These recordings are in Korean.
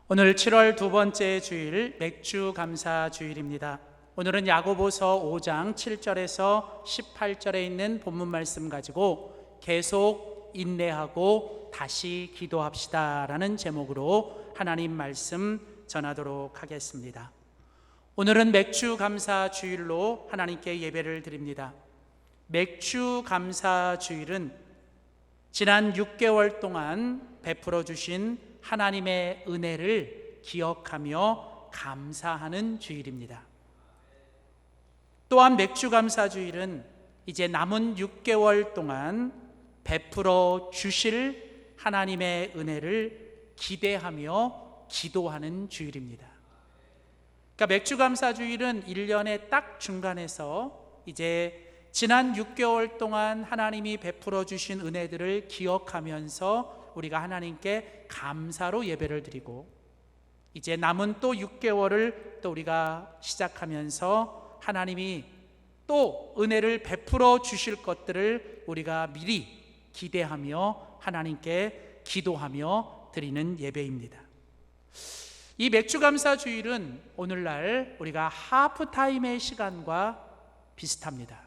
오늘 7월 두 번째 주일 맥주 감사 주일입니다. 오늘은 야고보서 5장 7절에서 18절에 있는 본문 말씀 가지고 계속 인내하고 다시 기도합시다라는 제목으로 하나님 말씀 전하도록 하겠습니다. 오늘은 맥주 감사 주일로 하나님께 예배를 드립니다. 맥주 감사 주일은 지난 6개월 동안 베풀어 주신 하나님의 은혜를 기억하며 감사하는 주일입니다. 또한 맥주 감사 주일은 이제 남은 6개월 동안 베풀어 주실 하나님의 은혜를 기대하며 기도하는 주일입니다. 그러니까 맥주 감사 주일은 1년의 딱 중간에서 이제 지난 6개월 동안 하나님이 베풀어 주신 은혜들을 기억하면서 우리가 하나님께 감사로 예배를 드리고, 이제 남은 또 6개월을 또 우리가 시작하면서 하나님이 또 은혜를 베풀어 주실 것들을 우리가 미리 기대하며 하나님께 기도하며 드리는 예배입니다. 이 맥주 감사 주일은 오늘날 우리가 하프타임의 시간과 비슷합니다.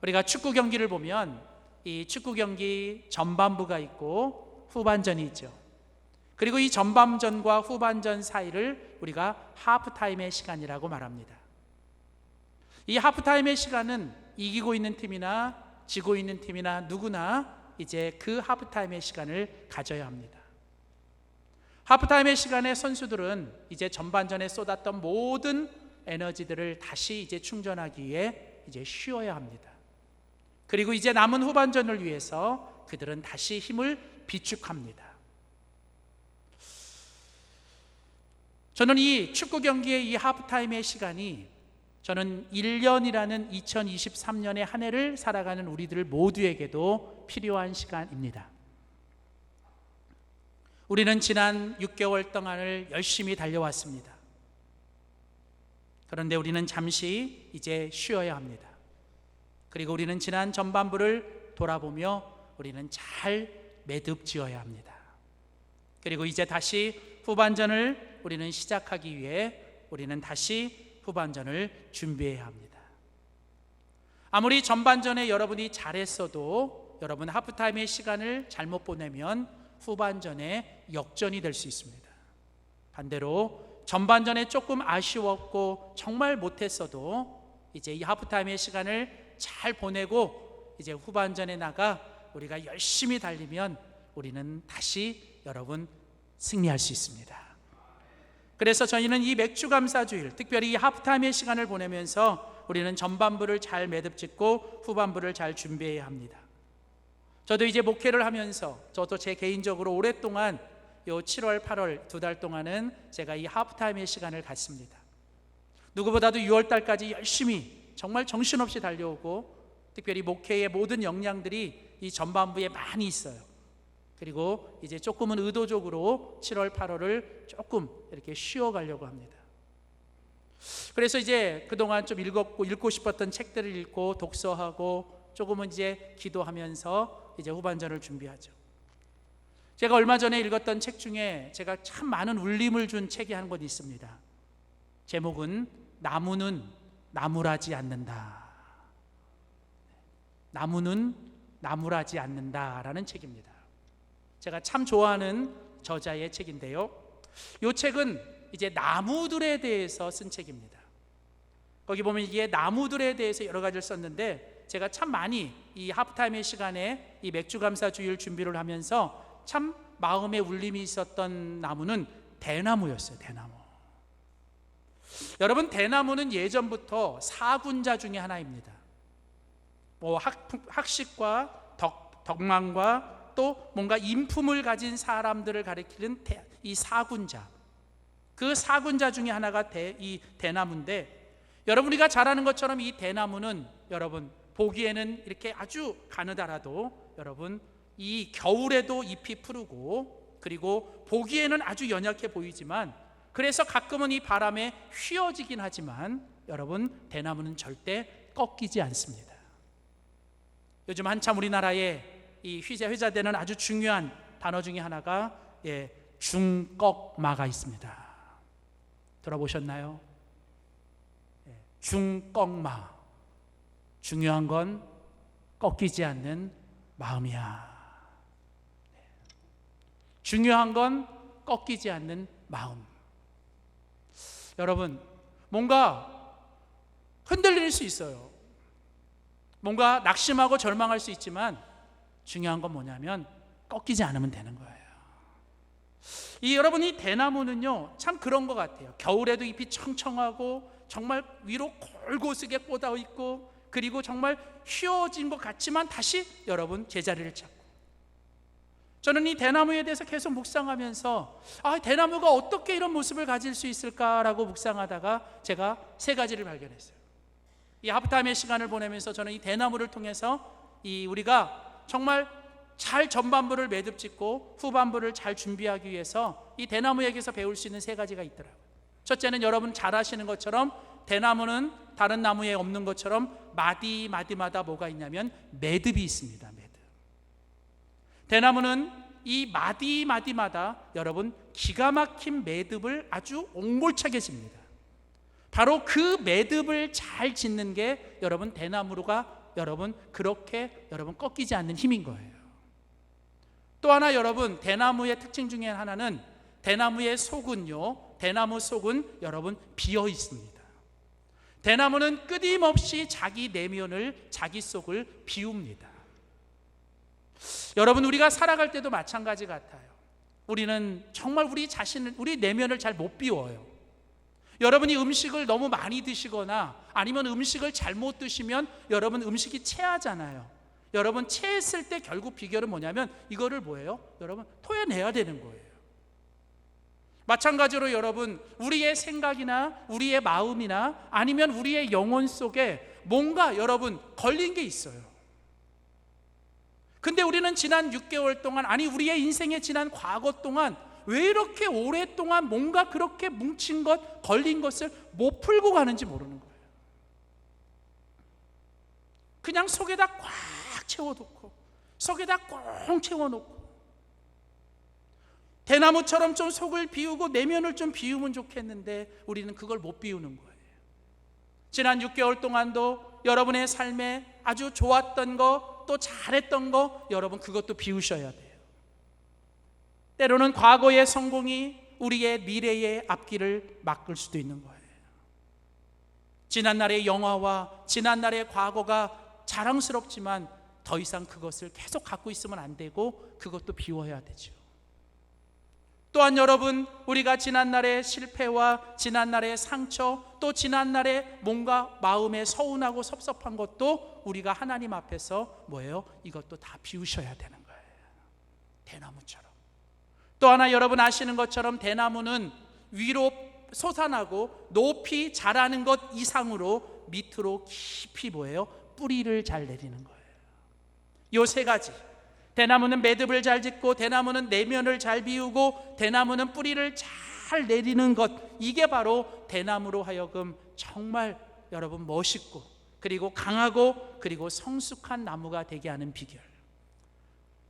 우리가 축구 경기를 보면 이 축구 경기 전반부가 있고 후반전이 있죠. 그리고 이 전반전과 후반전 사이를 우리가 하프타임의 시간이라고 말합니다. 이 하프타임의 시간은 이기고 있는 팀이나 지고 있는 팀이나 누구나 이제 그 하프타임의 시간을 가져야 합니다. 하프타임의 시간에 선수들은 이제 전반전에 쏟았던 모든 에너지들을 다시 이제 충전하기 위해 이제 쉬어야 합니다. 그리고 이제 남은 후반전을 위해서 그들은 다시 힘을 비축합니다. 저는 이 축구 경기의 이 하프타임의 시간이 저는 1년이라는 2023년의 한 해를 살아가는 우리들 모두에게도 필요한 시간입니다. 우리는 지난 6개월 동안을 열심히 달려왔습니다. 그런데 우리는 잠시 이제 쉬어야 합니다. 그리고 우리는 지난 전반부를 돌아보며 우리는 잘 매듭 지어야 합니다. 그리고 이제 다시 후반전을 우리는 시작하기 위해 우리는 다시 후반전을 준비해야 합니다. 아무리 전반전에 여러분이 잘했어도 여러분 하프타임의 시간을 잘못 보내면 후반전에 역전이 될 수 있습니다. 반대로 전반전에 조금 아쉬웠고 정말 못했어도 이제 이 하프타임의 시간을 잘 보내고 이제 후반전에 나가 우리가 열심히 달리면 우리는 다시 여러분 승리할 수 있습니다. 그래서 저희는 이 맥주 감사 주일, 특별히 이 하프타임의 시간을 보내면서 우리는 전반부를 잘 매듭 짓고 후반부를 잘 준비해야 합니다. 저도 이제 목회를 하면서 저도 제 개인적으로 오랫동안 요 7월, 8월 두 달 동안은 제가 이 하프타임의 시간을 갖습니다. 누구보다도 6월 달까지 열심히 정말 정신없이 달려오고, 특별히 목회의 모든 역량들이 이 전반부에 많이 있어요. 그리고 이제 조금은 의도적으로 7월, 8월을 조금 이렇게 쉬어가려고 합니다. 그래서 이제 그동안 좀 읽고 싶었던 책들을 읽고 독서하고 조금은 이제 기도하면서 이제 후반전을 준비하죠. 제가 얼마 전에 읽었던 책 중에 제가 참 많은 울림을 준 책이 한 권 있습니다. 제목은 나무는 나무라지 않는다. 나무는 나무라지 않는다라는 책입니다. 제가 참 좋아하는 저자의 책인데요. 이 책은 이제 나무들에 대해서 쓴 책입니다. 거기 보면 이게 나무들에 대해서 여러 가지를 썼는데, 제가 참 많이 이 하프타임의 시간에 이 맥주 감사 주일 준비를 하면서 참 마음에 울림이 있었던 나무는 대나무였어요. 대나무. 여러분, 대나무는 예전부터 사군자 중에 하나입니다. 뭐 학식과 덕망과 또 뭔가 인품을 가진 사람들을 가리키는 이 사군자, 그 사군자 중에 하나가 이 대나무인데, 여러분 우리가 잘 아는 것처럼 이 대나무는 여러분 보기에는 이렇게 아주 가느다라도 여러분 이 겨울에도 잎이 푸르고, 그리고 보기에는 아주 연약해 보이지만, 그래서 가끔은 이 바람에 휘어지긴 하지만 여러분 대나무는 절대 꺾이지 않습니다. 요즘 한참 우리나라에 이 회자되는 아주 중요한 단어 중에 하나가 중꺽마가 있습니다. 들어보셨나요? 중꺽마. 중요한 건 꺾이지 않는 마음이야. 중요한 건 꺾이지 않는 마음. 여러분, 뭔가 흔들릴 수 있어요. 뭔가 낙심하고 절망할 수 있지만 중요한 건 뭐냐면 꺾이지 않으면 되는 거예요. 여러분, 이 대나무는요 참 그런 것 같아요. 겨울에도 잎이 청청하고 정말 위로 골고스게 뻗어 있고, 그리고 정말 휘어진 것 같지만 다시 여러분 제자리를 찾고. 저는 이 대나무에 대해서 계속 묵상하면서 대나무가 어떻게 이런 모습을 가질 수 있을까라고 묵상하다가 제가 세 가지를 발견했어요. 이 하프타임의 시간을 보내면서 저는 이 대나무를 통해서 우리가 정말 잘 전반부를 매듭 짓고 후반부를 잘 준비하기 위해서 이 대나무에게서 배울 수 있는 세 가지가 있더라고요. 첫째는 여러분 잘 아시는 것처럼 대나무는 다른 나무에 없는 것처럼 마디마다 뭐가 있냐면 매듭이 있습니다. 매듭. 대나무는 이 마디마다 여러분 기가 막힌 매듭을 아주 옹골차게 집니다. 바로 그 매듭을 잘 짓는 게 여러분 대나무가 여러분 그렇게 여러분 꺾이지 않는 힘인 거예요. 또 하나 여러분 대나무의 특징 중에 하나는 대나무의 속은요, 대나무 속은 여러분 비어 있습니다. 대나무는 끊임없이 자기 내면을, 자기 속을 비웁니다. 여러분, 우리가 살아갈 때도 마찬가지 같아요. 우리는 정말 우리 자신을, 우리 내면을 잘 못 비워요. 여러분이 음식을 너무 많이 드시거나 아니면 음식을 잘못 드시면 여러분 음식이 체하잖아요. 여러분 체했을 때 결국 비결은 뭐냐면 이거를 뭐예요? 여러분 토해내야 되는 거예요. 마찬가지로 여러분 우리의 생각이나 우리의 마음이나 아니면 우리의 영혼 속에 뭔가 여러분 걸린 게 있어요. 근데 우리는 지난 6개월 동안, 아니 우리의 인생의 지난 과거 동안 왜 이렇게 오랫동안 뭔가 그렇게 뭉친 것, 걸린 것을 못 풀고 가는지 모르는 거예요. 그냥 속에다 꽉 채워놓고, 속에다 꽁 채워놓고, 대나무처럼 좀 속을 비우고 내면을 좀 비우면 좋겠는데 우리는 그걸 못 비우는 거예요. 지난 6개월 동안도 여러분의 삶에 아주 좋았던 거, 또 잘했던 거 여러분 그것도 비우셔야 돼요. 때로는 과거의 성공이 우리의 미래의 앞길을 막을 수도 있는 거예요. 지난날의 영화와 지난날의 과거가 자랑스럽지만 더 이상 그것을 계속 갖고 있으면 안 되고 그것도 비워야 되죠. 또한 여러분 우리가 지난날의 실패와 지난날의 상처, 또 지난날의 뭔가 마음에 서운하고 섭섭한 것도 우리가 하나님 앞에서 뭐예요? 이것도 다 비우셔야 되는 거예요. 대나무처럼. 또 하나 여러분 아시는 것처럼 대나무는 위로 솟아나고 높이 자라는 것 이상으로 밑으로 깊이 뭐예요? 뿌리를 잘 내리는 거예요. 요 세 가지. 대나무는 매듭을 잘 짓고, 대나무는 내면을 잘 비우고, 대나무는 뿌리를 잘 내리는 것, 이게 바로 대나무로 하여금 정말 여러분 멋있고 그리고 강하고 그리고 성숙한 나무가 되게 하는 비결.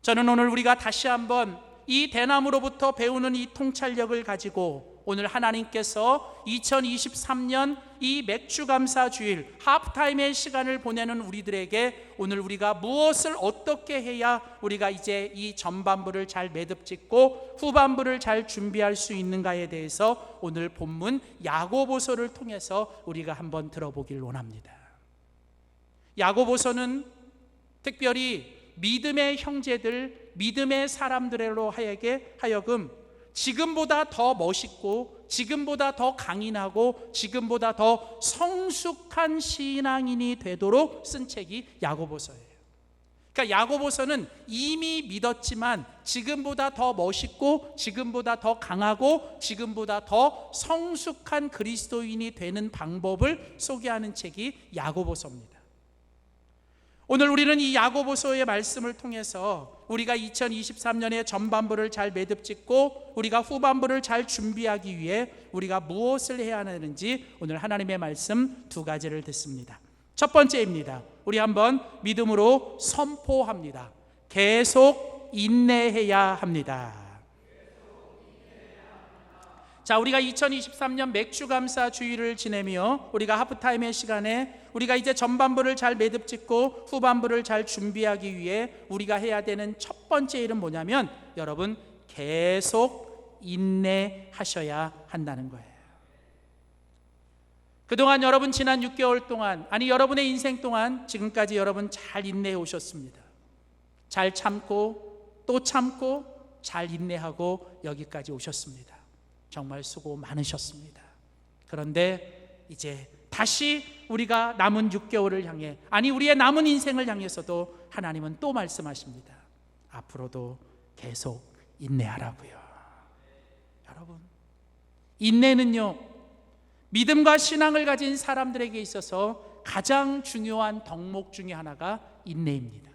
저는 오늘 우리가 다시 한번 이 대나무로부터 배우는 이 통찰력을 가지고 오늘 하나님께서 2023년 이 맥주감사 주일 하프타임의 시간을 보내는 우리들에게 오늘 우리가 무엇을 어떻게 해야 우리가 이제 이 전반부를 잘 매듭 짓고 후반부를 잘 준비할 수 있는가에 대해서 오늘 본문 야고보서를 통해서 우리가 한번 들어보길 원합니다. 야고보서는 특별히 믿음의 형제들, 믿음의 사람들로 하여금 지금보다 더 멋있고 지금보다 더 강인하고 지금보다 더 성숙한 신앙인이 되도록 쓴 책이 야고보서예요. 그러니까 야고보서는 이미 믿었지만 지금보다 더 멋있고 지금보다 더 강하고 지금보다 더 성숙한 그리스도인이 되는 방법을 소개하는 책이 야고보서입니다. 오늘 우리는 이 야고보서의 말씀을 통해서 우리가 2023년의 전반부를 잘 매듭 짓고 우리가 후반부를 잘 준비하기 위해 우리가 무엇을 해야 하는지 오늘 하나님의 말씀 두 가지를 듣습니다. 첫 번째입니다. 우리 한번 믿음으로 선포합니다. 계속 인내해야 합니다. 자, 우리가 2023년 맥주감사 주일을 지내며 우리가 하프타임의 시간에 우리가 이제 전반부를 잘 매듭짓고 후반부를 잘 준비하기 위해 우리가 해야 되는 첫 번째 일은 뭐냐면 여러분, 계속 인내하셔야 한다는 거예요. 그동안 여러분 지난 6개월 동안, 아니 여러분의 인생 동안 지금까지 여러분 잘 인내해 오셨습니다. 잘 참고 또 참고 잘 인내하고 여기까지 오셨습니다. 정말 수고 많으셨습니다. 그런데 이제 다시 우리가 남은 6개월을 향해, 아니 우리의 남은 인생을 향해서도 하나님은 또 말씀하십니다. 앞으로도 계속 인내하라고요. 여러분, 인내는요, 믿음과 신앙을 가진 사람들에게 있어서 가장 중요한 덕목 중에 하나가 인내입니다.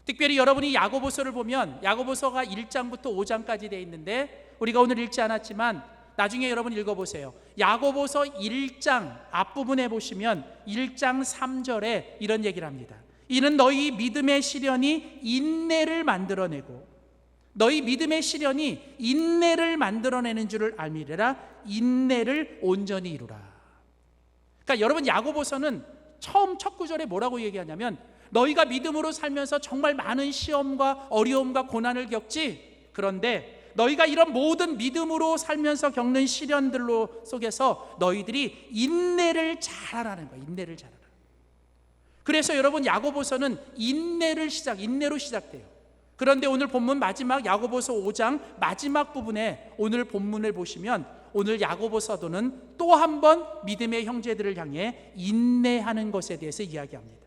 특별히 여러분이 야고보서를 보면 야고보서가 1장부터 5장까지 되어 있는데 우리가 오늘 읽지 않았지만 나중에 여러분 읽어보세요. 야고보서 1장 앞부분에 보시면 1장 3절에 이런 얘기를 합니다. 이는 너희 믿음의 시련이 인내를 만들어내고, 너희 믿음의 시련이 인내를 만들어내는 줄을 알미래라. 인내를 온전히 이루라. 그러니까 여러분, 야고보서는 처음 첫 구절에 뭐라고 얘기하냐면 너희가 믿음으로 살면서 정말 많은 시험과 어려움과 고난을 겪지. 그런데 너희가 이런 모든 믿음으로 살면서 겪는 시련들로 속에서 너희들이 인내를 잘하라는 거예요. 인내를 잘하라. 그래서 여러분, 야고보서는 인내로 시작돼요. 그런데 오늘 본문 마지막 야고보서 5장 마지막 부분에 오늘 본문을 보시면 오늘 야고보 사도는 또 한 번 믿음의 형제들을 향해 인내하는 것에 대해서 이야기합니다.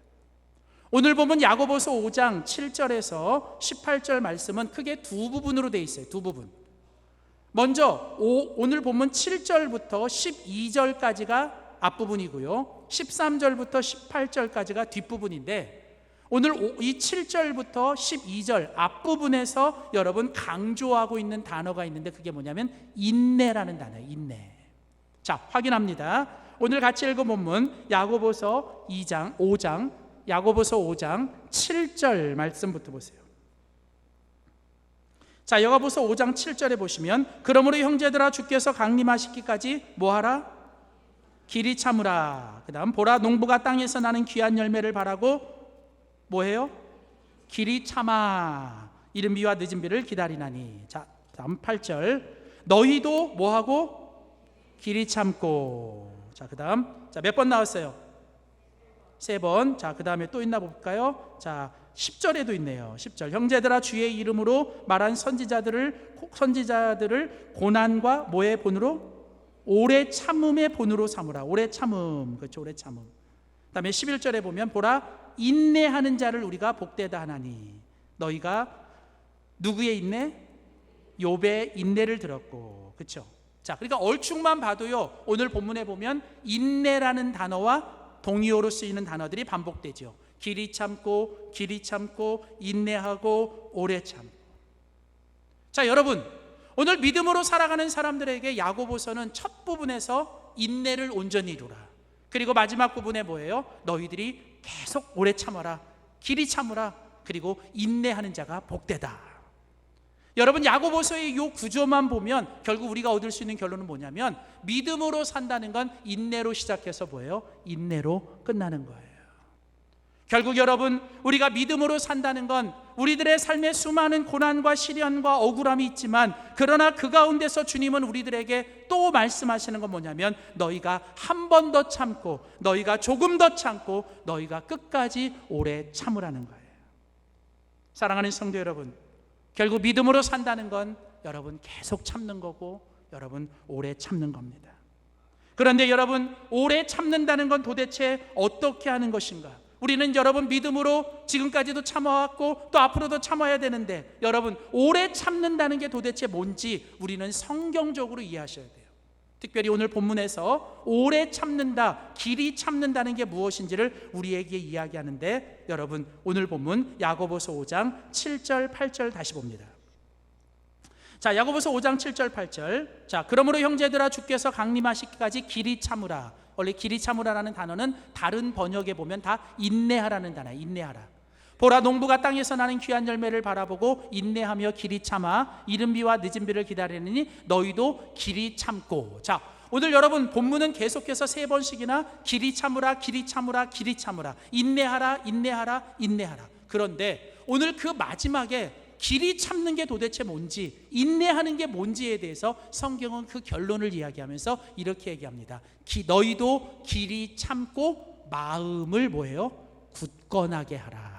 오늘 보면 야고보서 5장 7절에서 18절 말씀은 크게 두 부분으로 되어 있어요. 두 부분. 먼저 오늘 보면 7절부터 12절까지가 앞부분이고요, 13절부터 18절까지가 뒷부분인데, 오늘 이 7절부터 12절 앞부분에서 여러분 강조하고 있는 단어가 있는데 그게 뭐냐면 인내라는 단어예요. 인내. 자, 확인합니다. 오늘 같이 읽은 본문 야고보서 5장 야고보서 5장 7절 말씀부터 보세요. 자, 야고보서 5장 7절에 보시면 그러므로 형제들아 주께서 강림하시기까지 뭐하라? 길이 참으라. 그 다음 보라 농부가 땅에서 나는 귀한 열매를 바라고 뭐해요? 길이 참아 이른 비와 늦은 비를 기다리나니. 자, 다음 8절 너희도 뭐하고? 길이 참고. 자, 그 다음 몇 번 나왔어요? 3번. 자, 그 다음에 또 있나 볼까요? 자, 10절에도 있네요. 10절 형제들아 주의 이름으로 말한 선지자들을 고난과 뭐의 본으로? 오래 참음의 본으로 삼으라. 오래 참음. 그렇죠, 오래 참음. 그 다음에 11절에 보면 보라 인내하는 자를 우리가 복되다 하나니. 너희가 누구의 인내? 욥의 인내를 들었고. 그렇죠. 자, 그러니까 얼추만 봐도요, 오늘 본문에 보면 인내라는 단어와 동의어로 쓰이는 단어들이 반복되죠. 길이 참고, 길이 참고, 인내하고, 오래 참고. 자, 여러분, 오늘 믿음으로 살아가는 사람들에게 야고보서는 첫 부분에서 인내를 온전히 이루라. 그리고 마지막 부분에 뭐예요? 너희들이 계속 오래 참아라, 길이 참으라, 그리고 인내하는 자가 복되다. 여러분, 야고보서의 이 구조만 보면 결국 우리가 얻을 수 있는 결론은 뭐냐면 믿음으로 산다는 건 인내로 시작해서 뭐예요? 인내로 끝나는 거예요. 결국 여러분, 우리가 믿음으로 산다는 건 우리들의 삶에 수많은 고난과 시련과 억울함이 있지만, 그러나 그 가운데서 주님은 우리들에게 또 말씀하시는 건 뭐냐면 너희가 한 번 더 참고, 너희가 조금 더 참고, 너희가 끝까지 오래 참으라는 거예요. 사랑하는 성도 여러분, 결국 믿음으로 산다는 건 여러분 계속 참는 거고, 여러분 오래 참는 겁니다. 그런데 여러분, 오래 참는다는 건 도대체 어떻게 하는 것인가? 우리는 여러분 믿음으로 지금까지도 참아왔고 또 앞으로도 참아야 되는데, 여러분 오래 참는다는 게 도대체 뭔지 우리는 성경적으로 이해하셔야 돼요. 특별히 오늘 본문에서 오래 참는다, 길이 참는다는 게 무엇인지를 우리에게 이야기하는데, 여러분 오늘 본문 야고보서 5장 7절 8절 다시 봅니다. 자, 야고보서 5장 7절 8절. 자, 그러므로 형제들아 주께서 강림하시기까지 길이 참으라. 원래 길이 참으라라는 단어는 다른 번역에 보면 다 인내하라는 단어예요. 인내하라. 보라, 농부가 땅에서 나는 귀한 열매를 바라보고 인내하며 길이 참아 이른 비와 늦은 비를 기다리느니 너희도 길이 참고. 자, 오늘 여러분 본문은 계속해서 3번씩이나 길이 참으라, 길이 참으라, 길이 참으라, 인내하라, 인내하라, 인내하라. 그런데 오늘 그 마지막에 길이 참는 게 도대체 뭔지, 인내하는 게 뭔지에 대해서 성경은 그 결론을 이야기하면서 이렇게 얘기합니다. 너희도 길이 참고 마음을 뭐예요? 굳건하게 하라.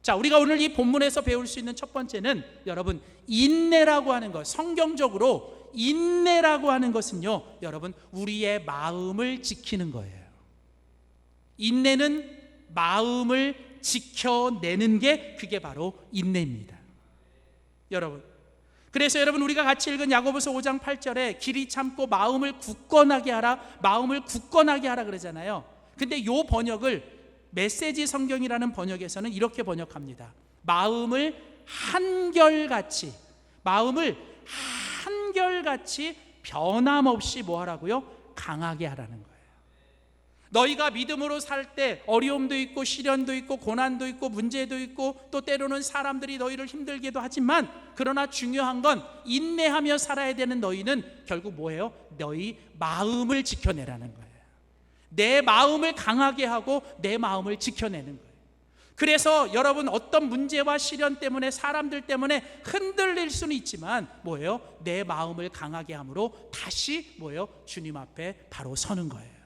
자, 우리가 오늘 이 본문에서 배울 수 있는 첫 번째는 여러분, 인내라고 하는 것, 성경적으로 인내라고 하는 것은요, 여러분, 우리의 마음을 지키는 거예요. 인내는 마음을 지켜내는 게 그게 바로 인내입니다. 여러분, 그래서 여러분 우리가 같이 읽은 야고보서 5장 8절에 길이 참고 마음을 굳건하게 하라, 마음을 굳건하게 하라 그러잖아요. 근데 요 번역을 메시지 성경이라는 번역에서는 이렇게 번역합니다. 마음을 한결같이 변함없이 뭐 하라고요? 강하게 하라는 거예요. 너희가 믿음으로 살 때 어려움도 있고 시련도 있고 고난도 있고 문제도 있고 또 때로는 사람들이 너희를 힘들게도 하지만, 그러나 중요한 건 인내하며 살아야 되는 너희는 결국 뭐예요? 너희 마음을 지켜내라는 거예요. 내 마음을 강하게 하고 내 마음을 지켜내는 거예요. 그래서 여러분 어떤 문제와 시련 때문에, 사람들 때문에 흔들릴 수는 있지만 뭐예요? 내 마음을 강하게 함으로 다시 뭐예요? 주님 앞에 바로 서는 거예요.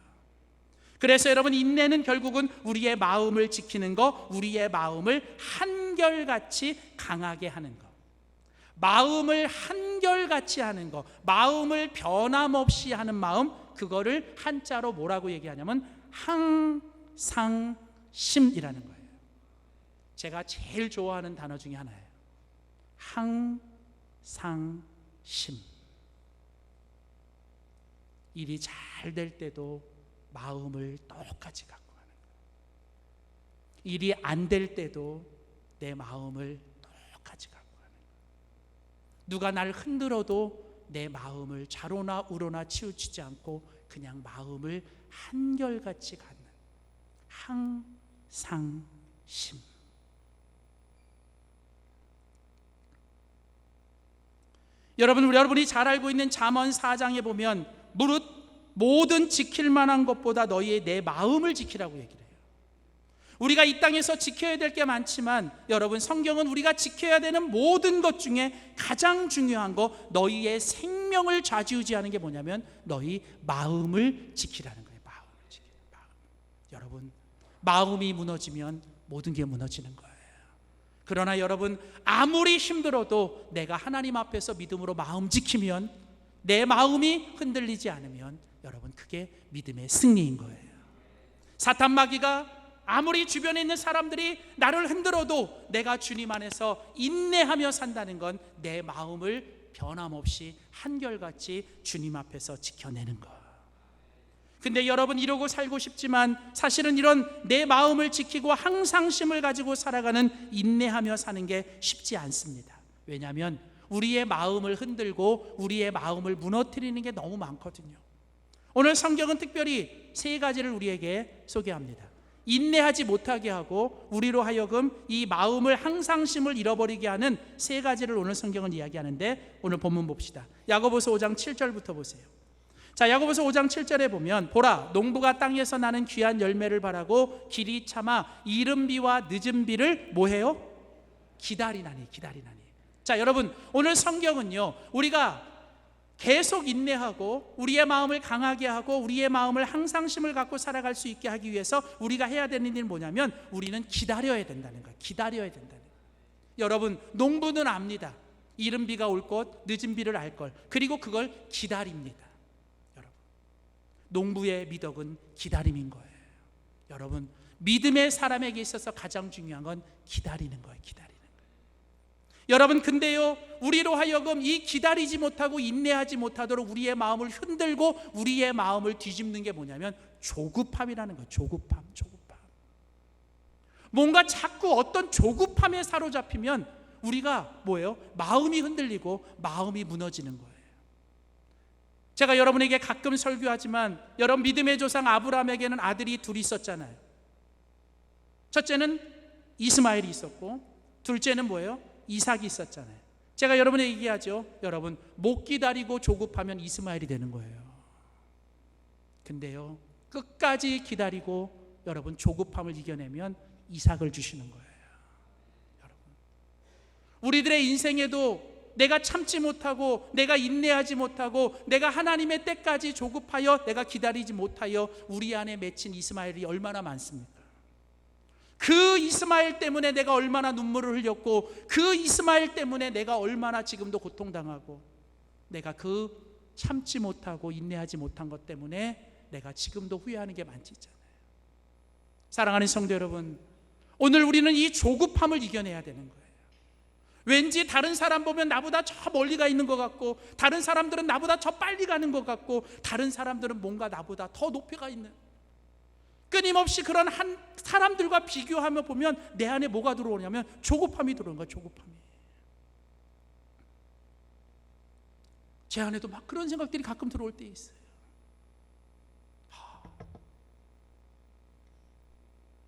그래서 여러분, 인내는 결국은 우리의 마음을 지키는 것, 우리의 마음을 한결같이 강하게 하는 것, 마음을 한결같이 하는 것, 마음을 변함없이 하는 마음, 그거를 한자로 뭐라고 얘기하냐면 항상심이라는 거예요. 제가 제일 좋아하는 단어 중에 하나예요. 항상심. 일이 잘 될 때도 마음을 똑같이 갖고 가는 거예요. 일이 안 될 때도 내 마음을 똑같이 갖고 가는 거예요. 누가 날 흔들어도 내 마음을 좌로나 우로나 치우치지 않고 그냥 마음을 한결같이 갖는 항상심. 여러분이 잘 알고 있는 잠언 4장에 보면 무릇 모든 지킬 만한 것보다 너희의 내 마음을 지키라고 얘기를 해요. 우리가 이 땅에서 지켜야 될 게 많지만 여러분, 성경은 우리가 지켜야 되는 모든 것 중에 가장 중요한 거, 너희의 생명을 좌지우지하는 게 뭐냐면 너희 마음을 지키라는 거예요. 마음을 지키는 마음. 여러분, 마음이 무너지면 모든 게 무너지는 거예요. 그러나 여러분, 아무리 힘들어도 내가 하나님 앞에서 믿음으로 마음 지키면, 내 마음이 흔들리지 않으면 여러분, 그게 믿음의 승리인 거예요. 사탄 마귀가 아무리 주변에 있는 사람들이 나를 흔들어도 내가 주님 안에서 인내하며 산다는 건 내 마음을 변함없이 한결같이 주님 앞에서 지켜내는 것. 근데 여러분, 이러고 살고 싶지만 사실은 이런 내 마음을 지키고 항상심을 가지고 살아가는, 인내하며 사는 게 쉽지 않습니다. 왜냐하면 우리의 마음을 흔들고 우리의 마음을 무너뜨리는 게 너무 많거든요. 오늘 성경은 특별히 3가지를 우리에게 소개합니다. 인내하지 못하게 하고 우리로 하여금 이 마음을, 항상심을 잃어버리게 하는 3가지를 오늘 성경은 이야기하는데, 오늘 본문 봅시다. 야고보서 5장 7절부터 보세요. 자, 야고보서 5장 7절에 보면 보라, 농부가 땅에서 나는 귀한 열매를 바라고 길이 참아 이른 비와 늦은 비를 뭐해요? 기다리나니. 자, 여러분, 오늘 성경은요, 우리가 계속 인내하고 우리의 마음을 강하게 하고 우리의 마음을 항상심을 갖고 살아갈 수 있게 하기 위해서 우리가 해야 되는 일은 뭐냐면 우리는 기다려야 된다는 거예요. 기다려야 된다는 거예요. 여러분, 농부는 압니다. 이른 비가 올 것, 늦은 비를 알 걸. 그리고 그걸 기다립니다. 여러분, 농부의 미덕은 기다림인 거예요. 여러분, 믿음의 사람에게 있어서 가장 중요한 건 기다리는 거예요. 여러분, 근데요, 우리로 하여금 이 기다리지 못하고 인내하지 못하도록 우리의 마음을 흔들고 우리의 마음을 뒤집는 게 뭐냐면 조급함이라는 거예요. 조급함. 뭔가 자꾸 어떤 조급함에 사로잡히면 우리가 뭐예요? 마음이 흔들리고 마음이 무너지는 거예요. 제가 여러분에게 가끔 설교하지만, 여러분 믿음의 조상 아브라함에게는 아들이 둘이 있었잖아요. 첫째는 이스마엘이 있었고, 둘째는 뭐예요? 이삭이 있었잖아요. 제가 여러분에게 얘기하죠. 여러분, 못 기다리고 조급하면 이스마엘이 되는 거예요. 근데요, 끝까지 기다리고 여러분 조급함을 이겨내면 이삭을 주시는 거예요. 여러분, 우리들의 인생에도 내가 참지 못하고, 내가 인내하지 못하고, 내가 하나님의 때까지 조급하여 내가 기다리지 못하여 우리 안에 맺힌 이스마엘이 얼마나 많습니까? 그 이스마엘 때문에 내가 얼마나 눈물을 흘렸고, 그 이스마엘 때문에 내가 얼마나 지금도 고통당하고, 내가 그 참지 못하고 인내하지 못한 것 때문에 내가 지금도 후회하는 게 많지 있잖아요. 사랑하는 성도 여러분, 오늘 우리는 이 조급함을 이겨내야 되는 거예요. 왠지 다른 사람 보면 나보다 저 멀리 가 있는 것 같고, 다른 사람들은 나보다 저 빨리 가는 것 같고, 다른 사람들은 뭔가 나보다 더 높이 가 있는, 끊임없이 그런 한 사람들과 비교하며 보면 내 안에 뭐가 들어오냐면 조급함이 들어오는 거야. 조급함이. 제 안에도 막 그런 생각들이 가끔 들어올 때 있어요.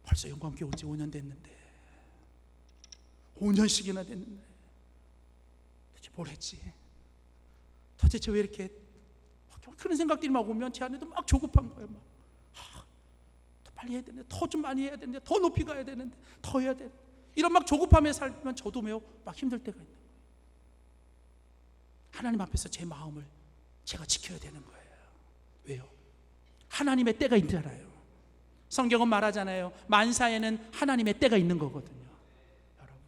벌써 영광교회 온 지 5년 됐는데, 5년씩이나 됐는데 도대체 뭘 했지? 도대체 왜 이렇게 그런 생각들이 막 오면 제 안에도 막 조급한 거예요. 막 더 빨리 해야 되는데, 더 좀 많이 해야 되는데, 더 높이 가야 되는데, 더 해야 되는데, 이런 막 조급함에 살면 저도 매우 막 힘들 때가 있는 거예요. 하나님 앞에서 제 마음을 제가 지켜야 되는 거예요. 왜요? 하나님의 때가 있잖아요. 성경은 말하잖아요. 만사에는 하나님의 때가 있는 거거든요. 여러분,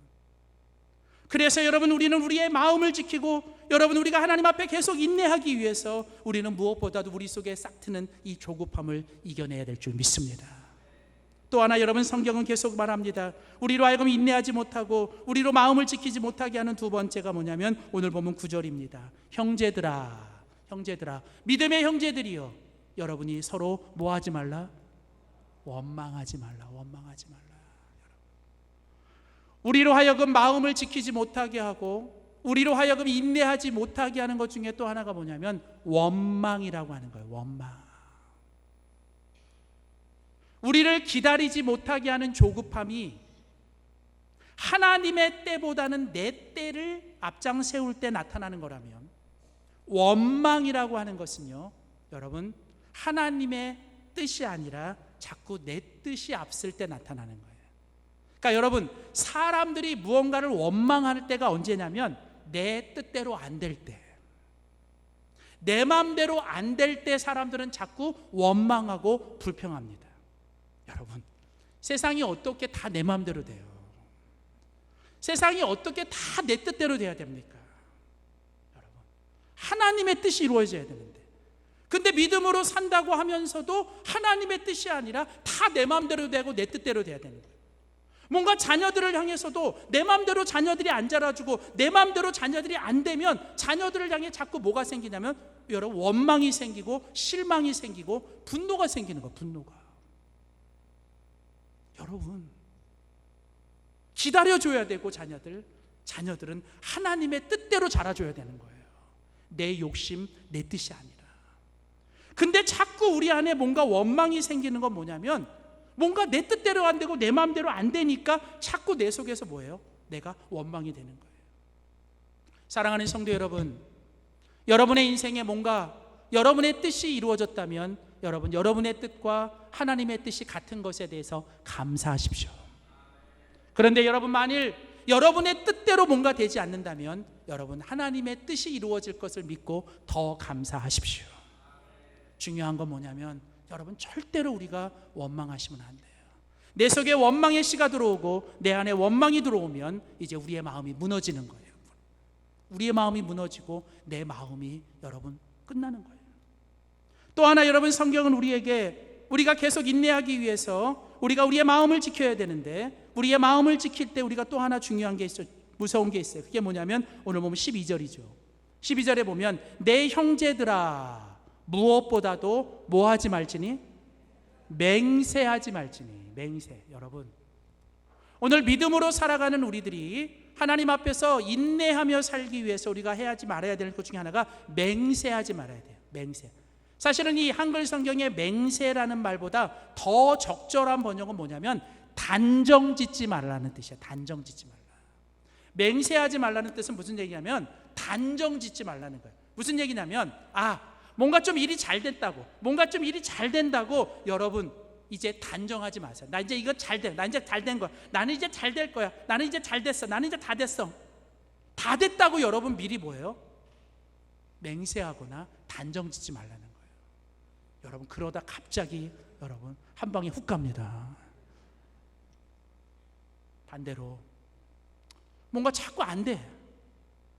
그래서 여러분, 우리는 우리의 마음을 지키고, 여러분, 우리가 하나님 앞에 계속 인내하기 위해서 우리는 무엇보다도 우리 속에 싹트는 이 조급함을 이겨내야 될 줄 믿습니다. 또 하나, 여러분, 성경은 계속 말합니다. 우리로 하여금 인내하지 못하고 우리로 마음을 지키지 못하게 하는 두 번째가 뭐냐면, 오늘 보면 9절입니다. 형제들아, 형제들아, 믿음의 형제들이여, 여러분이 서로 뭐하지 말라? 원망하지 말라. 원망하지 말라. 우리로 하여금 마음을 지키지 못하게 하고, 우리로 하여금 인내하지 못하게 하는 것 중에 또 하나가 뭐냐면 원망이라고 하는 거예요. 원망. 우리를 기다리지 못하게 하는 조급함이 하나님의 때보다는 내 때를 앞장 세울 때 나타나는 거라면, 원망이라고 하는 것은요, 여러분, 하나님의 뜻이 아니라 자꾸 내 뜻이 앞설 때 나타나는 거예요. 그러니까 여러분, 사람들이 무언가를 원망할 때가 언제냐면 내 뜻대로 안 될 때, 내 마음대로 안 될 때 사람들은 자꾸 원망하고 불평합니다. 여러분, 세상이 어떻게 다 내 마음대로 돼요? 세상이 어떻게 다 내 뜻대로 돼야 됩니까? 여러분, 하나님의 뜻이 이루어져야 되는데, 근데 믿음으로 산다고 하면서도 하나님의 뜻이 아니라 다 내 마음대로 되고 내 뜻대로 돼야 되는 거예요. 뭔가 자녀들을 향해서도 내 마음대로 자녀들이 안 자라주고 내 마음대로 자녀들이 안 되면 자녀들을 향해 자꾸 뭐가 생기냐면, 여러분, 원망이 생기고 실망이 생기고 분노가 생기는 거예요. 분노가. 여러분, 기다려줘야 되고 자녀들은 하나님의 뜻대로 자라줘야 되는 거예요. 내 욕심, 내 뜻이 아니라. 근데 자꾸 우리 안에 뭔가 원망이 생기는 건 뭐냐면, 뭔가 내 뜻대로 안 되고 내 마음대로 안 되니까 자꾸 내 속에서 뭐예요? 내가 원망이 되는 거예요. 사랑하는 성도 여러분, 여러분의 인생에 뭔가 여러분의 뜻이 이루어졌다면, 여러분, 여러분의 뜻과 하나님의 뜻이 같은 것에 대해서 감사하십시오. 그런데 여러분, 만일 여러분의 뜻대로 뭔가 되지 않는다면, 여러분, 하나님의 뜻이 이루어질 것을 믿고 더 감사하십시오. 중요한 건 뭐냐면, 여러분, 절대로 우리가 원망하시면 안 돼요. 내 속에 원망의 씨가 들어오고 내 안에 원망이 들어오면 이제 우리의 마음이 무너지는 거예요. 우리의 마음이 무너지고 내 마음이, 여러분, 끝나는 거예요. 또 하나, 여러분, 성경은 우리에게, 우리가 계속 인내하기 위해서 우리가 우리의 마음을 지켜야 되는데, 우리의 마음을 지킬 때 우리가 또 하나 중요한 게 있어요. 무서운 게 있어요. 그게 뭐냐면, 오늘 보면 12절이죠. 12절에 보면, 내 형제들아, 무엇보다도 뭐하지 말지니? 맹세하지 말지니. 맹세. 여러분, 오늘 믿음으로 살아가는 우리들이 하나님 앞에서 인내하며 살기 위해서 우리가 해야지 말아야 될 것 중에 하나가 맹세하지 말아야 돼요. 맹세. 사실은 이 한글 성경의 맹세라는 말보다 더 적절한 번역은 뭐냐면 단정 짓지 말라는 뜻이야. 단정 짓지 말라. 맹세하지 말라는 뜻은 무슨 얘기냐면 단정 짓지 말라는 거예요. 무슨 얘기냐면 뭔가 좀 일이 잘 됐다고, 뭔가 좀 일이 잘 된다고 여러분 이제 단정하지 마세요. 나 이제 이거 잘 돼. 나 이제 잘 된 거야. 나는 이제 잘 될 거야. 나는 이제 잘 됐어. 나는 이제 다 됐어. 다 됐다고 여러분 미리 뭐예요? 맹세하거나 단정 짓지 말라는 거예요. 여러분 그러다 갑자기 여러분 한 방에 훅 갑니다. 반대로 뭔가 자꾸 안 돼.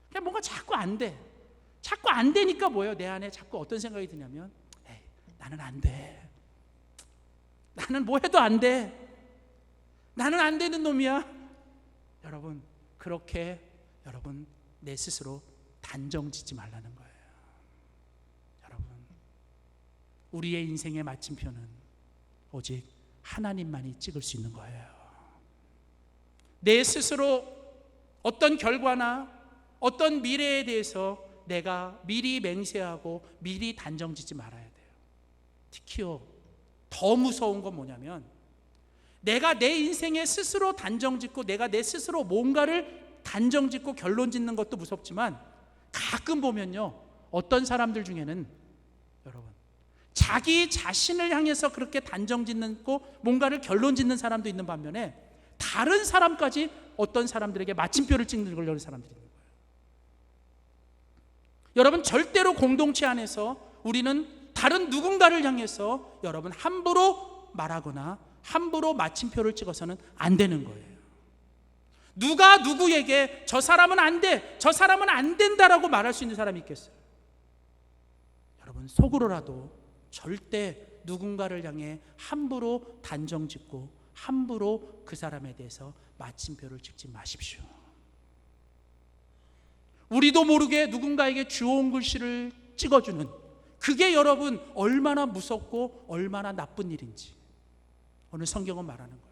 그냥 뭔가 자꾸 안 돼. 자꾸 안 되니까 뭐예요? 내 안에 자꾸 어떤 생각이 드냐면 나는 안 돼. 나는 뭐 해도 안 돼. 나는 안 되는 놈이야. 여러분 그렇게 여러분 내 스스로 단정 짓지 말라는 거예요. 여러분 우리의 인생의 마침표는 오직 하나님만이 찍을 수 있는 거예요. 내 스스로 어떤 결과나 어떤 미래에 대해서 내가 미리 맹세하고 미리 단정 짓지 말아야 돼요. 특히요 더 무서운 건 뭐냐면 내가 내 인생에 스스로 단정 짓고 내가 내 스스로 뭔가를 단정 짓고 결론 짓는 것도 무섭지만 가끔 보면요 어떤 사람들 중에는 여러분 자기 자신을 향해서 그렇게 단정 짓고 뭔가를 결론 짓는 사람도 있는 반면에 다른 사람까지 어떤 사람들에게 마침표를 찍는 사람들이 있는 거예요. 여러분 절대로 공동체 안에서 우리는 다른 누군가를 향해서 여러분 함부로 말하거나 함부로 마침표를 찍어서는 안 되는 거예요. 누가 누구에게 저 사람은 안 돼, 저 사람은 안 된다라고 말할 수 있는 사람이 있겠어요? 여러분 속으로라도 절대 누군가를 향해 함부로 단정 짓고 함부로 그 사람에 대해서 마침표를 찍지 마십시오. 우리도 모르게 누군가에게 좋은 글씨를 찍어주는 그게 여러분 얼마나 무섭고 얼마나 나쁜 일인지 오늘 성경은 말하는 거예요.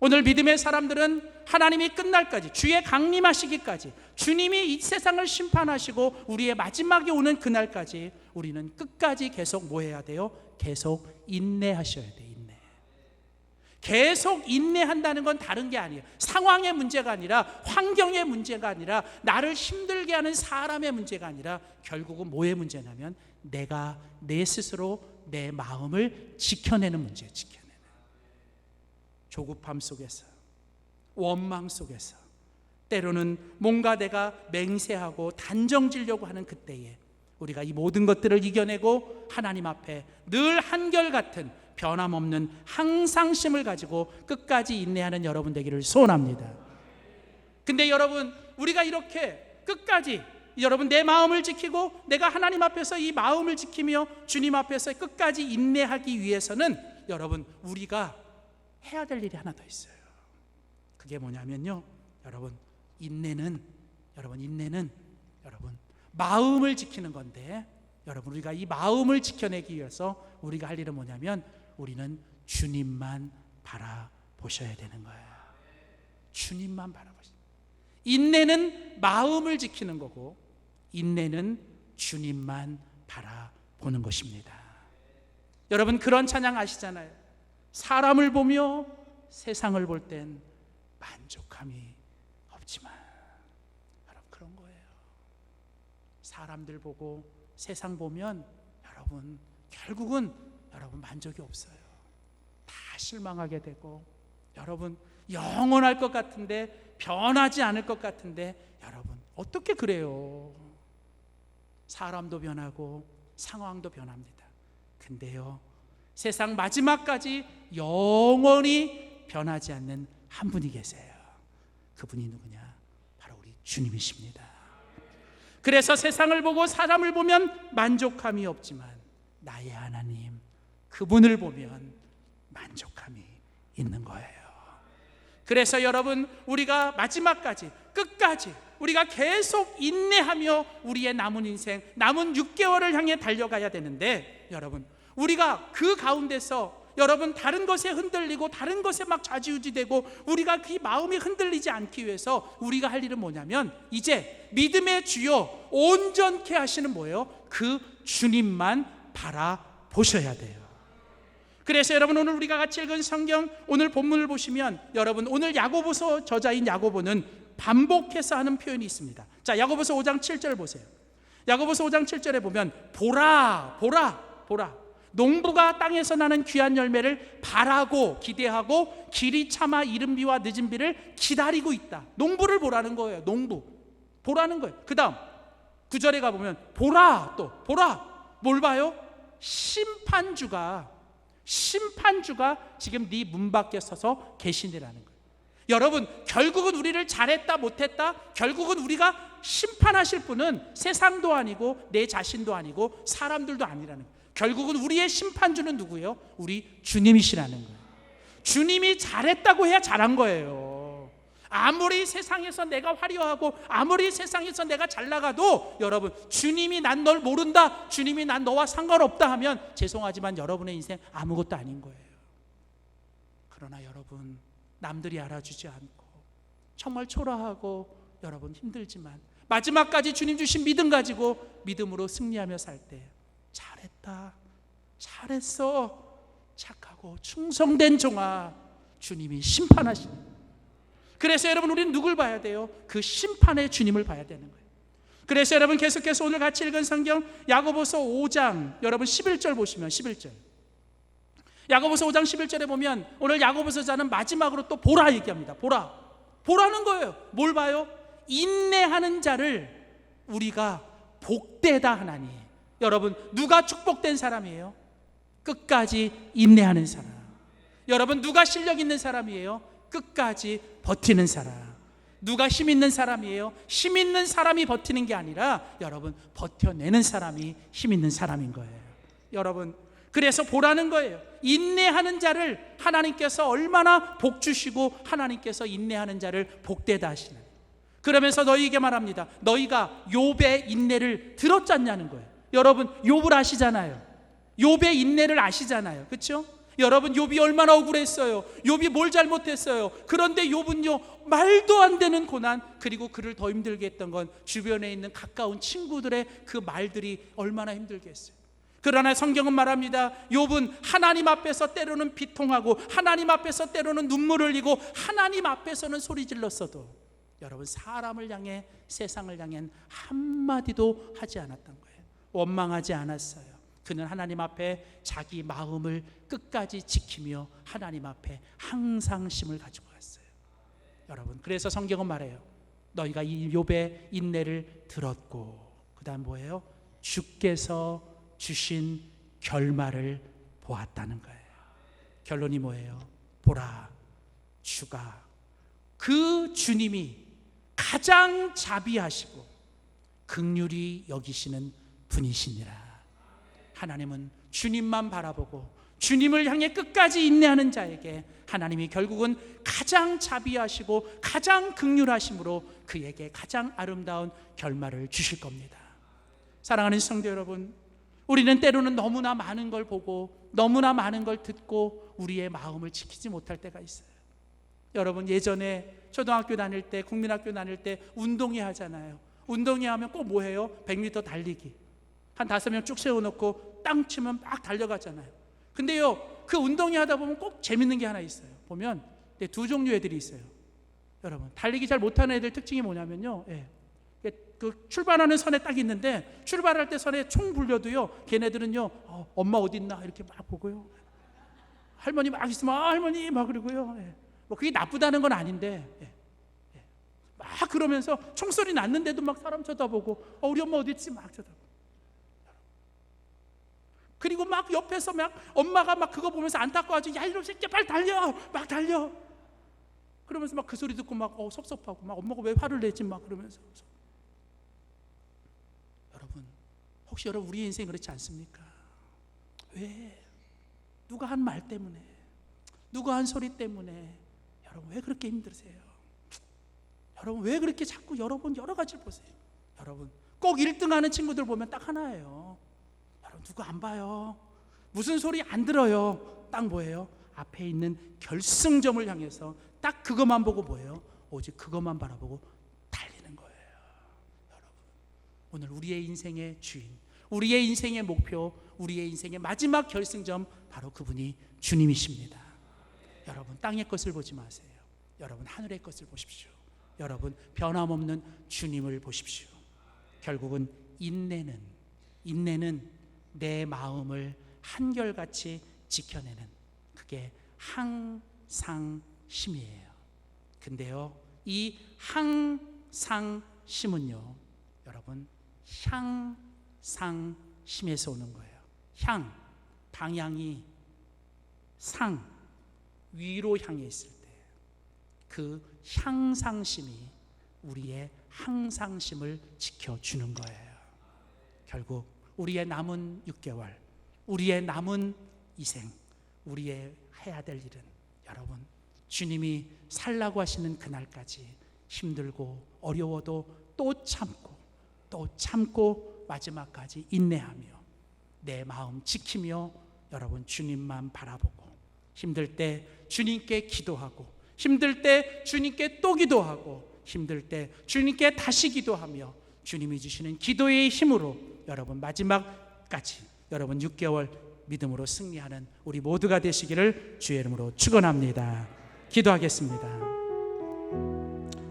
오늘 믿음의 사람들은 하나님이 끝날까지 주의 강림하시기까지 주님이 이 세상을 심판하시고 우리의 마지막에 오는 그날까지 우리는 끝까지 계속 뭐 해야 돼요? 계속 인내하셔야 돼요. 인내. 계속 인내한다는 건 다른 게 아니에요. 상황의 문제가 아니라 환경의 문제가 아니라 나를 힘들게 하는 사람의 문제가 아니라 결국은 뭐의 문제냐면 내가 내 스스로 내 마음을 지켜내는 문제예요. 지켜내는. 조급함 속에서 원망 속에서 때로는 뭔가 내가 맹세하고 단정지려고 하는 그때에 우리가 이 모든 것들을 이겨내고 하나님 앞에 늘 한결같은 변함없는 항상심을 가지고 끝까지 인내하는 여러분 되기를 소원합니다. 근데 여러분 우리가 이렇게 끝까지 여러분 내 마음을 지키고 내가 하나님 앞에서 이 마음을 지키며 주님 앞에서 끝까지 인내하기 위해서는 여러분 우리가 해야 될 일이 하나 더 있어요. 그게 뭐냐면요 여러분 인내는 여러분 마음을 지키는 건데 여러분 우리가 이 마음을 지켜내기 위해서 우리가 할 일은 뭐냐면 우리는 주님만 바라보셔야 되는 거예요. 주님만 바라보셔야 돼요. 인내는 마음을 지키는 거고 인내는 주님만 바라보는 것입니다. 여러분 그런 찬양 아시잖아요. 사람을 보며 세상을 볼 땐 만족함이 없지만 여러분 그런 거예요. 사람들 보고 세상 보면 여러분 결국은 여러분 만족이 없어요. 다 실망하게 되고 여러분 영원할 것 같은데 변하지 않을 것 같은데 여러분 어떻게 그래요? 사람도 변하고 상황도 변합니다. 근데요 세상 마지막까지 영원히 변하지 않는 한 분이 계세요. 그분이 누구냐? 바로 우리 주님이십니다. 그래서 세상을 보고 사람을 보면 만족함이 없지만 나의 하나님 그분을 보면 만족함이 있는 거예요. 그래서 여러분 우리가 마지막까지 끝까지 우리가 계속 인내하며 우리의 남은 인생 남은 6개월을 향해 달려가야 되는데 여러분 우리가 그 가운데서 여러분 다른 것에 흔들리고 다른 것에 막 좌지우지되고 우리가 그 마음이 흔들리지 않기 위해서 우리가 할 일은 뭐냐면 이제 믿음의 주요 온전케 하시는 뭐예요? 그 주님만 바라보셔야 돼요. 그래서 여러분, 오늘 우리가 같이 읽은 성경 오늘 본문을 보시면 여러분, 오늘 야고보서 저자인 야고보는 반복해서 하는 표현이 있습니다. 자, 야고보서 5장 7절 보세요. 야고보서 5장 7절에 보면 보라 보라 보라, 농부가 땅에서 나는 귀한 열매를 바라고 기대하고 길이 참아 이른 비와 늦은 비를 기다리고 있다. 농부를 보라는 거예요. 농부 보라는 거예요. 그 다음 9절에 가보면 보라, 또 보라, 뭘 봐요? 심판주가 지금 네 문 밖에 서서 계시니라는 거예요. 여러분, 결국은 우리를 잘했다 못했다, 결국은 우리가 심판하실 분은 세상도 아니고 내 자신도 아니고 사람들도 아니라는 거예요. 결국은 우리의 심판주는 누구예요? 우리 주님이시라는 거예요. 주님이 잘했다고 해야 잘한 거예요. 아무리 세상에서 내가 화려하고 아무리 세상에서 내가 잘 나가도 여러분, 주님이 난 널 모른다, 주님이 난 너와 상관없다 하면 죄송하지만 여러분의 인생 아무것도 아닌 거예요. 그러나 여러분, 남들이 알아주지 않고 정말 초라하고 여러분 힘들지만 마지막까지 주님 주신 믿음 가지고 믿음으로 승리하며 살 때 잘했다, 잘했어, 착하고 충성된 종아, 주님이 심판하시는 거예요. 그래서 여러분, 우리는 누굴 봐야 돼요? 그 심판의 주님을 봐야 되는 거예요. 그래서 여러분, 계속해서 오늘 같이 읽은 성경 야고보서 5장 여러분 11절 보시면 11절, 야고보서 5장 11절에 보면 오늘 야고보서자는 마지막으로 또 보라 얘기합니다. 보라는 거예요. 뭘 봐요? 인내하는 자를 우리가 복되다 하나니. 여러분, 누가 축복된 사람이에요? 끝까지 인내하는 사람. 여러분, 누가 실력 있는 사람이에요? 끝까지 버티는 사람. 누가 힘 있는 사람이에요? 힘 있는 사람이 버티는 게 아니라 여러분, 버텨내는 사람이 힘 있는 사람인 거예요. 여러분, 그래서 보라는 거예요. 인내하는 자를 하나님께서 얼마나 복 주시고 하나님께서 인내하는 자를 복되다 하시는. 그러면서 너희에게 말합니다. 너희가 욥의 인내를 들었지 않냐는 거예요. 여러분, 욥을 아시잖아요. 욥의 인내를 아시잖아요. 그렇죠? 여러분, 욥이 얼마나 억울했어요. 욥이 뭘 잘못했어요. 그런데 욥은요, 말도 안 되는 고난, 그리고 그를 더 힘들게 했던 건 주변에 있는 가까운 친구들의 그 말들이 얼마나 힘들게 했어요. 그러나 성경은 말합니다. 욥은 하나님 앞에서 때로는 비통하고 하나님 앞에서 때로는 눈물을 흘리고 하나님 앞에서는 소리 질렀어도 여러분, 사람을 향해, 세상을 향해 한마디도 하지 않았던 거예요. 원망하지 않았어요. 그는 하나님 앞에 자기 마음을 끝까지 지키며 하나님 앞에 항상 심을 가지고 갔어요. 여러분, 그래서 성경은 말해요. 너희가 이 욥의 인내를 들었고, 그 다음 뭐예요? 주께서 주신 결말을 보았다는 거예요. 결론이 뭐예요? 보라, 주가, 그 주님이 가장 자비하시고 긍휼히 여기시는 분이시니라. 하나님은 주님만 바라보고 주님을 향해 끝까지 인내하는 자에게 하나님이 결국은 가장 자비하시고 가장 긍휼하심으로 그에게 가장 아름다운 결말을 주실 겁니다. 사랑하는 성도 여러분, 우리는 때로는 너무나 많은 걸 보고 너무나 많은 걸 듣고 우리의 마음을 지키지 못할 때가 있어요. 여러분, 예전에 초등학교 다닐 때, 국민학교 다닐 때 운동회 하잖아요. 운동회 하면 꼭 뭐 해요? 100m 달리기. 한 5명 쭉 세워놓고 땅 치면 막 달려가잖아요. 근데요, 그 운동회 하다 보면 꼭 재밌는 게 하나 있어요. 보면 두 종류 애들이 있어요. 여러분, 달리기 잘 못하는 애들 특징이 뭐냐면요, 그 출발하는 선에 딱 있는데 출발할 때 선에 총 불려도요, 걔네들은요, 엄마 어디 있나 이렇게 막 보고요, 할머니 막 있으면 할머니 막 그러고요, 뭐 그게 나쁘다는 건 아닌데 막 그러면서 총소리 났는데도 막 사람 쳐다보고 우리 엄마 어디 있지 막 쳐다보고, 그리고 막 옆에서 막 엄마가 막 그거 보면서 안타까워가지고 야 이놈 새끼 빨리 달려, 막 달려 그러면서 막 그 소리 듣고 막 섭섭하고 막 엄마가 왜 화를 내지 막 그러면서. 여러분, 혹시 여러분 우리 인생 그렇지 않습니까? 왜? 누가 한 말 때문에, 누가 한 소리 때문에 여러분 왜 그렇게 힘드세요? 여러분 왜 그렇게 자꾸 여러분 여러 가지를 보세요? 여러분 꼭 1등하는 친구들 보면 딱 하나예요. 여러분 누구 안 봐요. 무슨 소리 안 들어요. 딱 뭐예요? 앞에 있는 결승점을 향해서 딱 그것만 보고 뭐예요? 오직 그것만 바라보고 달리는 거예요. 여러분, 오늘 우리의 인생의 주인, 우리의 인생의 목표, 우리의 인생의 마지막 결승점, 바로 그분이 주님이십니다. 여러분, 땅의 것을 보지 마세요. 여러분, 하늘의 것을 보십시오. 여러분, 변함없는 주님을 보십시오. 결국은 인내는 내 마음을 한결같이 지켜내는, 그게 항상심이에요. 근데요, 이 항상심은요, 여러분, 향상심에서 오는 거예요. 향, 방향이 상, 위로 향해 있을 때 그 향상심이 우리의 항상심을 지켜주는 거예요. 결국 우리의 남은 6개월, 우리의 남은 이생, 우리의 해야 될 일은, 여러분, 주님이 살라고 하시는 그날까지 힘들고 어려워도 또 참고 마지막까지 인내하며 내 마음 지키며, 여러분, 주님만 바라보고, 힘들 때 주님께 기도하고, 힘들 때 주님께 또 기도하고, 힘들 때 주님께 다시 기도하며, 주님이 주시는 기도의 힘으로 여러분 마지막까지 여러분 6개월 믿음으로 승리하는 우리 모두가 되시기를 주의 이름으로 축원합니다. 기도하겠습니다.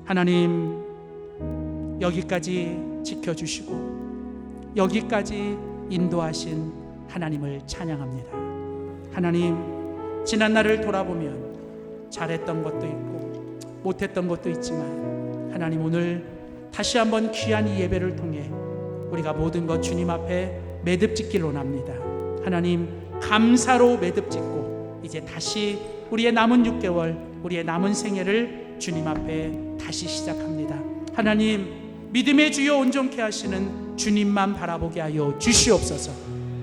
하나님, 여기까지 지켜주시고 여기까지 인도하신 하나님을 찬양합니다. 하나님, 지난 날을 돌아보면 잘했던 것도 있고 못했던 것도 있지만, 하나님, 오늘 다시 한번 귀한 이 예배를 통해 우리가 모든 것 주님 앞에 매듭짓기를 원합니다. 하나님, 감사로 매듭짓고 이제 다시 우리의 남은 6개월, 우리의 남은 생애를 주님 앞에 다시 시작합니다. 하나님, 믿음의 주여 온전케 하시는 주님만 바라보게 하여 주시옵소서.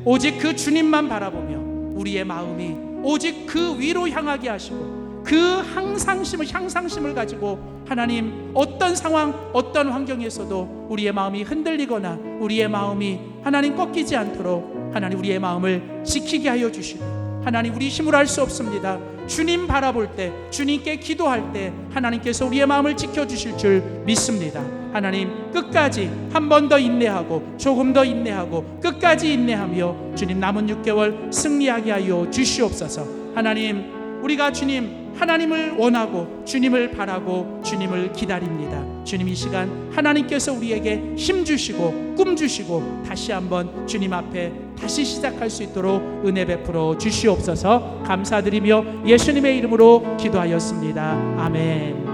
오직 그 주님만 바라보며 우리의 마음이 오직 그 위로 향하게 하시고, 그 향상심을 가지고 하나님, 어떤 상황, 어떤 환경에서도 우리의 마음이 흔들리거나 우리의 마음이 하나님 꺾이지 않도록 하나님 우리의 마음을 지키게 하여 주시고, 하나님, 우리 힘으로 할 수 없습니다. 주님 바라볼 때, 주님께 기도할 때 하나님께서 우리의 마음을 지켜주실 줄 믿습니다. 하나님, 끝까지 한 번 더 인내하고 조금 더 인내하고 끝까지 인내하며 주님 남은 6개월 승리하게 하여 주시옵소서. 하나님, 우리가 주님, 하나님을 원하고 주님을 바라고 주님을 기다립니다. 주님, 이 시간 하나님께서 우리에게 힘 주시고 꿈 주시고 다시 한번 주님 앞에 다시 시작할 수 있도록 은혜 베풀어 주시옵소서. 감사드리며 예수님의 이름으로 기도하였습니다. 아멘.